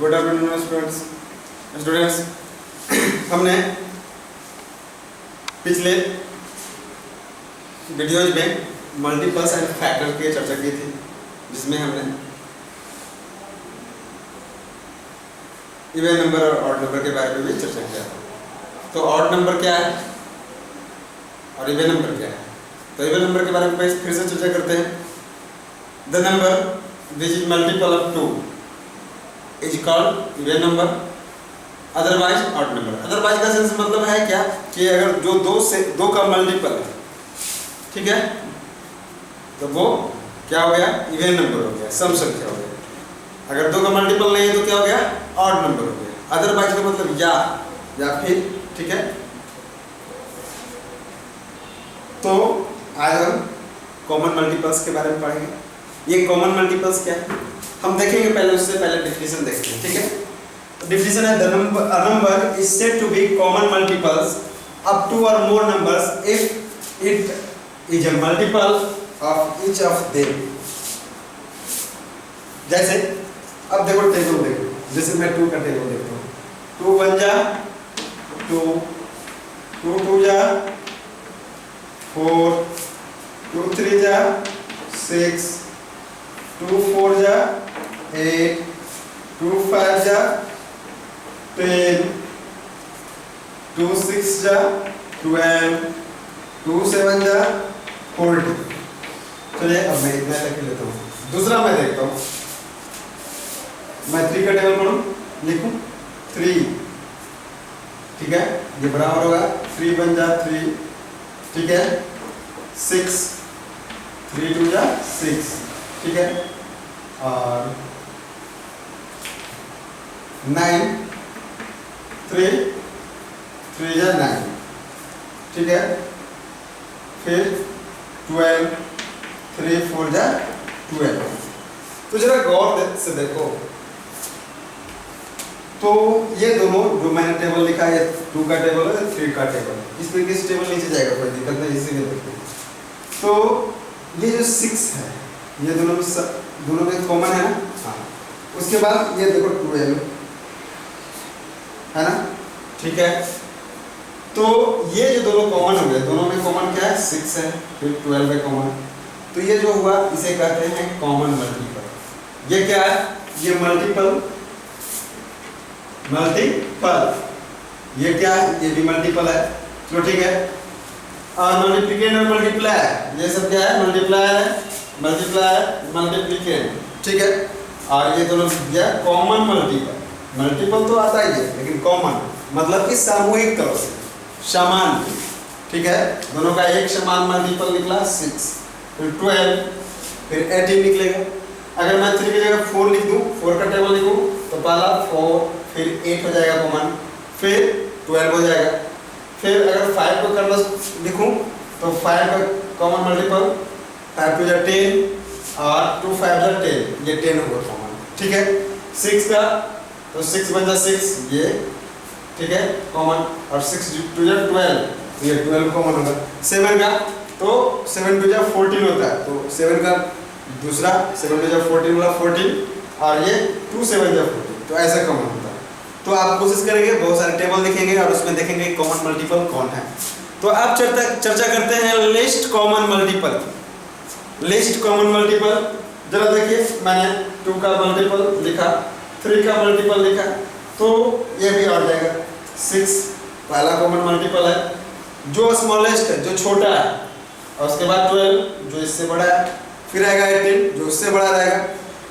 Good afternoon students. हमने पिछले videos में मल्टीपल्स एंड फैक्टर की चर्चा की थी, जिसमें हमने इवन नंबर और ऑड नंबर के बारे में भी चर्चा किया था। तो ऑड नंबर क्या है और इवन नंबर क्या है? तो इवन नंबर के बारे में फिर से चर्चा करते हैं। The number which is multiple of 2 is called even number, otherwise odd number. Otherwise का सेंस मतलब है क्या कि अगर जो दो का मल्टीपल है, ठीक है, तो वो क्या हो गया? इवन नंबर हो गया, सम संख्या हो गया। अगर दो का मल्टीपल नहीं है तो क्या हो गया? ऑड नंबर हो गया। अदरवाइज का मतलब या फिर, ठीक है। तो आज हम कॉमन मल्टीपल्स के बारे में पढ़ेंगे। ये कॉमन मल्टीपल्स क्या है हम देखेंगे, पहले उससे पहले डिफिनेशन देखते हैं, ठीक है। डिफिनेशन है a number is said to be common multiples of 2 or more numbers if it is a multiple of each of them। जैसे अब देखो टेबल देखो, जैसे मैं 2 का टेबल देखता हूँ। 2 1 जा 2, 2 2 जा 4, 2 3 जा 6, 2 4 जा 8, 2 5 जा 10, 2 6 जा 12, 2 7 जा 40। चलिए अब मैं इतना लिख लेता हूँ। दूसरा मैं देखता हूँ, मैं 3 का टेबल पढ़ूँ, लिखूँ 3, ठीक है, ये बराबर होगा 3 1 जा 3, ठीक है, 6, 3 2 जा 6, ठीक है, और 9 3 3 जा 9, ठीक है, फिर 12 3 4 जा 12। तो जरा गौर से देखो, तो ये दोनों जो मैंने टेबल लिखा है, 2 का टेबल है, 3 का टेबल, इसमें किस टेबल नीचे जाएगा, कोई दिक्कत नहीं, इसीलिए देखो। तो ये जो 6 है, ये दोनों में कॉमन है ना, हाँ। उसके बाद ये देखो 12 है ना, ठीक है। तो ये जो दोनों कॉमन हो गए, दोनों में कॉमन क्या है? 6 है, फिर 12 है कॉमन। तो ये जो हुआ इसे कहते हैं कॉमन मल्टीपल। ये क्या है? ये मल्टीपल, ये क्या है? ये भी मल्टीपल है, चलो ठीक है। और मल्टीप्लिकेंट और मल्टीप्लाई, ये सब क्या है? मल्टीप्लायर है, मल्टीप्लिकेंट, ठीक है। और ये दोनों क्या? Common multiple. मल्टीपल तो आता ही है, लेकिन कॉमन मतलब कि सामूहिक तौर से, समान, ठीक है। दोनों का एक समान मल्टीपल निकला 6, फिर 12, फिर 18 निकलेगा। अगर मैं 3 की जगह 4 लिख दूं, 4 का टेबल लिखूं, तो पहला 4, फिर 8 हो जाएगा कॉमन, फिर 12 हो जाएगा। फिर अगर 5 को करना लिखूं, तो 5 का कॉमन मल्टीपल 5 2 जा 10 और 2 5 जा 10, ये 10 होगा कॉमन, ठीक है। 6 का तो 6 1 जा 6, ये ठीक है कॉमन, और 6 2 जा 12, ये 12 कॉमन होगा। 7 का तो 7 2 जा 14 होता है, तो 7 का दूसरा 7 2 जा 14 वाला 14, और ये 2 7 जा 14, तो ऐसा कॉमन होता है। तो आप कोशिश करेंगे, बहुत सारे टेबल देखेंगे और उसमें देखेंगे कॉमन मल्टीपल कौन है। तो अब चर्चा करते हैं list common multiple. List common multiple, जरा देखिए, मैंने 2 का मल्टीपल लिखा, 3 का मल्टीपल लिखा, तो ये भी आ जाएगा। 6 पहला कॉमन मल्टीपल है, जो स्मॉलेस्ट है, जो छोटा है, और उसके बाद 12 जो इससे बड़ा है, फिर आएगा 18 जो उससे बड़ा रहेगा।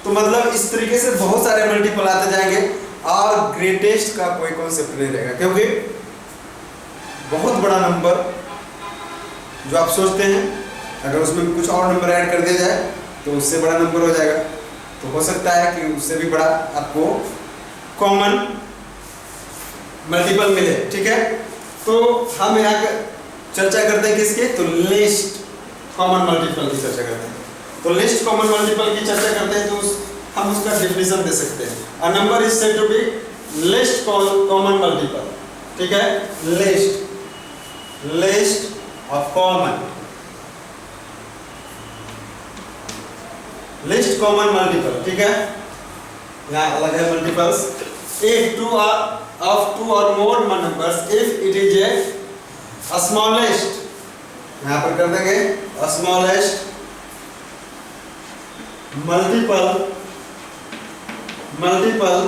तो मतलब इस तरीके से बहुत सारे मल्टीपल आते जाएंगे, और ग्रेटेस्ट का कोई कॉन्सेप्ट नहीं रहेगा, क्योंकि बहुत बड़ा नंबर जो आप सोचते हैं, अगर उसमें कुछ और नंबर ऐड कर दिया जाए तो उससे बड़ा नंबर हो जाएगा। तो हो सकता है कि उससे भी बड़ा आपको कॉमन मल्टीपल मिले, ठीक है। तो हम यहाँ चर्चा करते हैं किसके? तो लिस्ट कॉमन मल्टीपल की चर्चा करते हैं। तो लिस्ट कॉमन मल्टीपल की चर्चा करते हैं, तो हम उसका डेफिनेशन दे सकते हैं। A number is said to be least common multiple, ठीक है। Least of common, least common multiple, ठीक है। यहाँ अलग है multiples. If two are of two or more numbers, if it is a smallest, यहाँ पर कर देंगे smallest multiple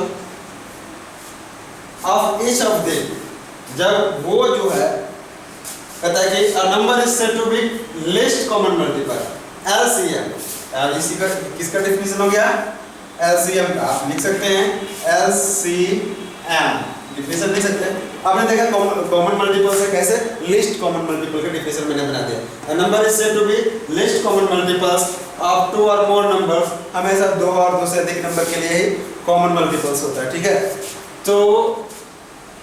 of each of them, जब वो जो है कहता है कि a number is said to be least common multiple, LCM। इसी का किसका डेफिनेशन हो गया? LCM का। आप लिख सकते हैं LCM, डिफिनेशन लिख सकते हैं। आपने देखा कॉमन मल्टीपल से कैसे लिस्ट कॉमन मल्टीपल का डिफिनेशन मैंने बना दिया। A number is said to be least common multiples of two or more numbers, हमेशा दो और दो से अधिक नंबर के लिए ही कॉमन मल्टीपल्स होता है, ठीक है। तो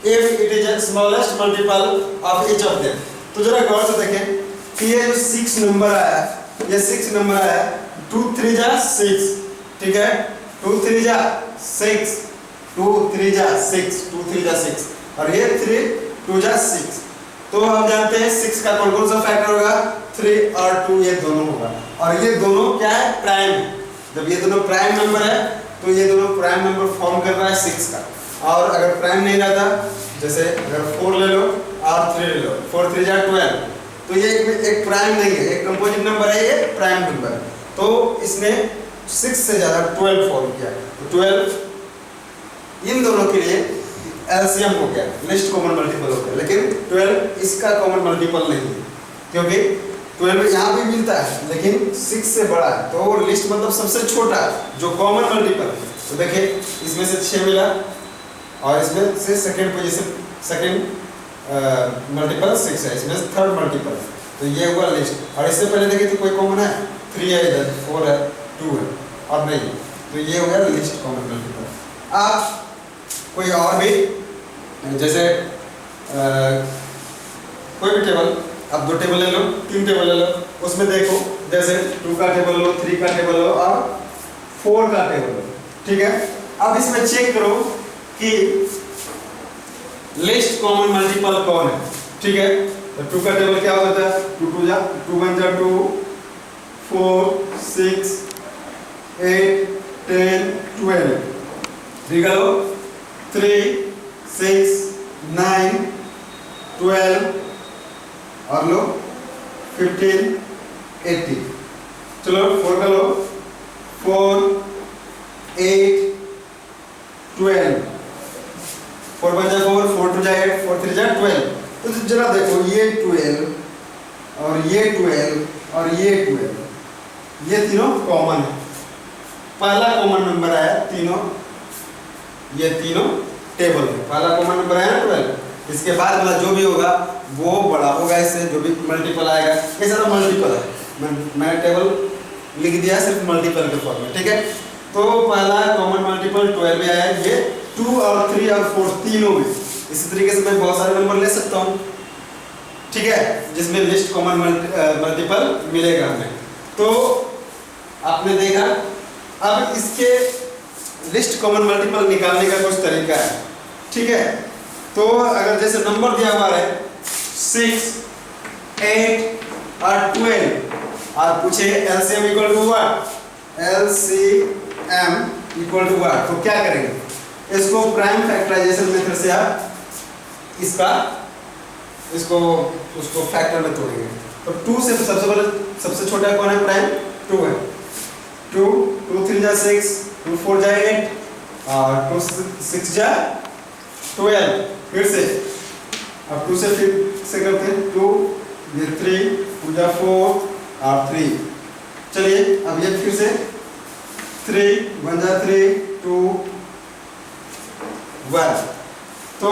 if it is a smallest multiple of each of them, तो जरा गौर से देखें कि ये जो 6 नंबर आया, ये 6 नंबर आया, 2 3 जा 6, ठीक है, 2 3 जा 6, 2 3 जा 6, 2 3 जा 6, और ये 3 2 जा 6। तो हम जानते हैं 6 का कौन कौन सा फैक्टर होगा? 3 और 2, ये दोनों होगा, और ये दोनों क्या है? प्राइम। जब ये दोनों प्राइम नंबर है तो ये दोनों प्राइम नंबर फॉर्म कर रहा है 6 का। और अगर प्राइम नहीं रहता, जैसे अगर 4 ले लो और 3 ले लो, 4 3 जा 12, तो ये एक प्राइम नहीं है, एक कंपोजिट नंबर है, ये प्राइम नंबर। तो इसने 6 से ज्यादा 12 फॉर्म किया, तो 12 इन दोनों के लिए एलसीएम हो गया, लिस्ट कॉमन मल्टीपल हो गया। लेकिन 12 इसका कॉमन मल्टीपल नहीं है, क्योंकि 12 यहाँ भी मिलता है लेकिन 6 से बड़ा है, तो लिस्ट मतलब सबसे छोटा जो कॉमन मल्टीपल। तो देखिए इसमें से 6 मिला और इसमें से सेकंड पोजीशन, सेकंड मल्टीपल 6 है, इसमें थर्ड मल्टीपल, तो ये हुआ लिस्ट। और इससे पहले देखिए तो कोई कॉमन है? 3 है, इधर 4 है, 2 है, और नहीं, तो ये हो गया लिस्ट कॉमन मल्टीपल। आप कोई और भी जैसे कोई भी टेबल, आप 2 टेबल ले लो, 3 टेबल ले लो, उसमें देखो जैसे 2 का टेबल लो, 3 का टेबल लो और 4 का टेबल लो, ठीक है। अब इसमें चेक करो कि लिस्ट कॉमन मल्टीपल कौन है, ठीक है। तो 2 का टेबल क्या होता है? 2 2 जा 2 1 जा 2, 4 6 8 10 12, ठीक है। 3 6 9 12 और लो 15 18। चलो 4 का लो, 4 8 12, 4 1 जा 4, 4 2 जा 8, 4 3 जा 12। तो जरा देखो ये 12 और ये 12 और ये 12, ये तीनों कॉमन है। पहला कॉमन नंबर आया तीनों, ये तीनों टेबल है, पहला कॉमन नंबर आया 12। इसके बाद वाला जो भी होगा वो बड़ा होगा इससे, जो भी मल्टीपल आएगा। ये सारा मल्टीपल है, मैं टेबल लिख दिया सिर्फ मल्टीपल के फॉर्म में, ठीक है। तो पहला कॉमन मल्टीपल 12 आया, ये 2 और 3 और 4 तीनों में। इसी तरीके से मैं बहुत सारे नंबर ले सकता हूँ, ठीक है, जिसमें लिस्ट कॉमन मल्टीपल मिलेगा हमें। तो आपने देखा, अब इसके लिस्ट कॉमन मल्टीपल निकालने का कुछ तरीका है, ठीक है। तो अगर जैसे नंबर दिया हुआ है 6 8 और 12 और पूछे LCM equal to what, LCM equal to what, तो क्या करेंगे? इसको प्राइम फैक्टराइजेशन मेथड से आप इसको उसको फैक्टर में तोड़ेंगे। तो 2 से सबसे पहले सबसे छोटा कौन है? प्राइम 2 है। 2 2 3 जा 6, 2 4 जा 8 और 2 6 जा 12। फिर से अब 2 से फिर से करते हैं, 2 ये 3 2 जा 4 और 3। चलिए अब ये फिर से 3 1 जा 3 2 1। तो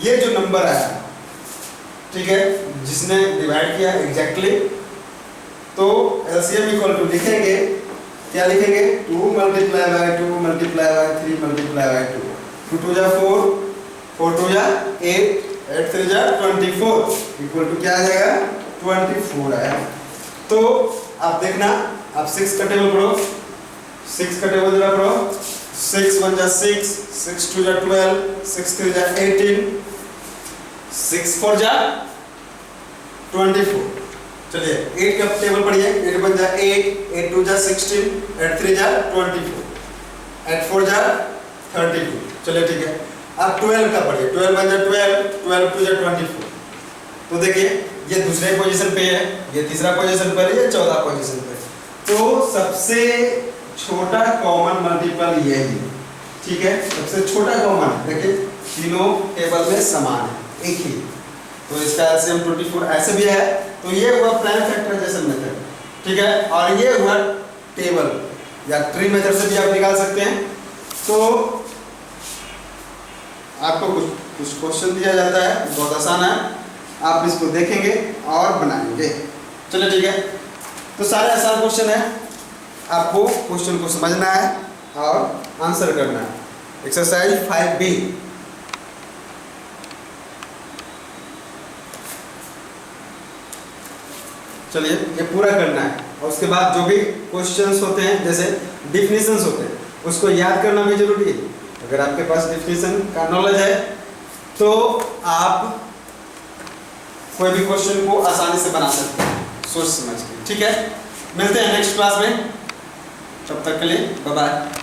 ये जो नंबर आया, ठीक है, जिसने डिवाइड किया एग्जैक्टली, तो एलसीएम इक्वल टू लिखेंगे, क्या लिखेंगे? 2 multiply by 2 multiply by 3 multiply by 2, 2 2 जा 4, 4 2 जा 8, 8 3 जा 24 इक्वल टू क्या आ जाएगा? 24 आया। तो आप देखना, आप 6 का टेबल पढ़ो, 6 का टेबल जरा पढ़ो, 6 1 जा 6, 6 2 जा 12, 6 3 जा 18, 6 4 जा 24। चलिए 8 का टेबल पढ़िए, 8 1 जा 8, 8 2 जा 16, 8 3 जा 24। 8 4 जा 32। चलिए ठीक है, अब 12 का पढ़िए। 12 1 जा 12, 12 2 जा 24। तो देखिए ये दूसरे पोजीशन पे है, ये तीसरा पोजीशन पर है, ये चौथा पोजीशन पे है। तो सबसे छोटा कॉमन मल्टीपल यही है, ठीक है। सबसे छोटा कॉमन देखिए तीनों टेबल में समान है, एक ही। तो इसका एलसीएम 24 ऐसे भी है। तो ये हुआ प्राइम फैक्टराइजेशन मेथड, ठीक है। और ये हुआ टेबल या ट्री मेथड से भी आप निकाल सकते हैं। तो आपको कुछ क्वेश्चन दिया जाता है, बहुत आसान है, आप इसको देखेंगे और बनाएंगे। चलिए ठीक है, तो सारे आसान क्वेश्चन है, आपको क्वेश्चन को समझना है और आंसर करना है। Exercise 5B। चलिए ये पूरा करना है और उसके बाद जो भी क्वेश्चंस होते हैं जैसे डिफिनीशंस होते हैं उसको याद करना भी जरूरी है। अगर आपके पास डिफिनीशन का नॉलेज है तो आप कोई भी क्वेश्चन को आसानी से बना सकते हैं सोच समझ के, ठीक है। मिलते हैं नेक्स्ट क्लास में, तब तक के लिए बाय बाय।